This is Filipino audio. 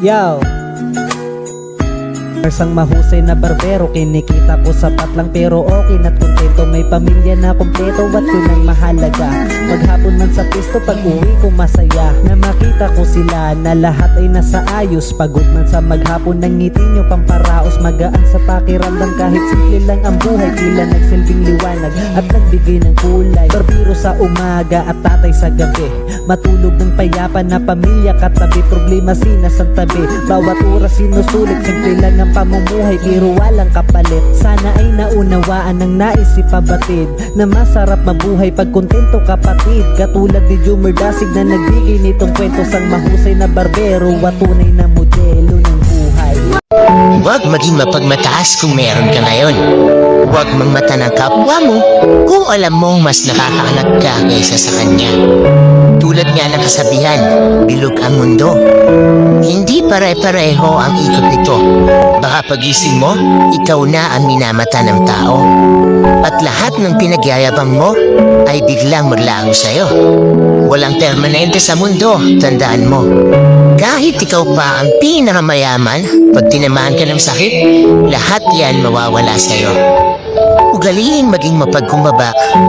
Yo! Isang mahusay na barbero, kinikita ko sapat lang pero okay na't kontento. May pamilya na kompleto at yun ang mahalaga. Maghapon man sa pisto, pag uwi ko masaya na makita ko sila na lahat ay nasa ayos. Pagod man sa maghapon ng ngiti nyo pamparaos, magaan sa pakiramdam kahit simple lang ang buhay. Tila nagsilbing liwanag at nagbigay ng kulay. Barbero sa umaga at tatay sa gabi, matulog ng payapa na pamilya katabi. Problema sinasantabi, bawat oras sinusulit. Simple lang ang pamumuhay pero walang kapalit. Sana ay naunawaan ng nais ipabatid na masarap mabuhay pag kontento kapatid. Katulad ni Jumar Dasig na nagbigay nitong kwento sang mahusay na barbero at tunay na modelo ng buhay. Huwag maging mapagmataas kung meron ka ngayon. Huwag mangmata ng kapwa mo kung alam mong mas nakakaangat ka kaysa sa kanya. Tulad nga ng kasabihan, bilog ang mundo. Hindi pare-pareho ang ikot nito. Baka pagising mo, ikaw na ang minamata ng tao. At lahat ng pinagyayabang mo ay biglang maglaho sa'yo. Walang permanente sa mundo, tandaan mo. Kahit ikaw pa ang pinakamayaman, pag tinamaan ka ng sakit, lahat yan mawawala sa'yo. Ugaliin maging mapagkumbaba.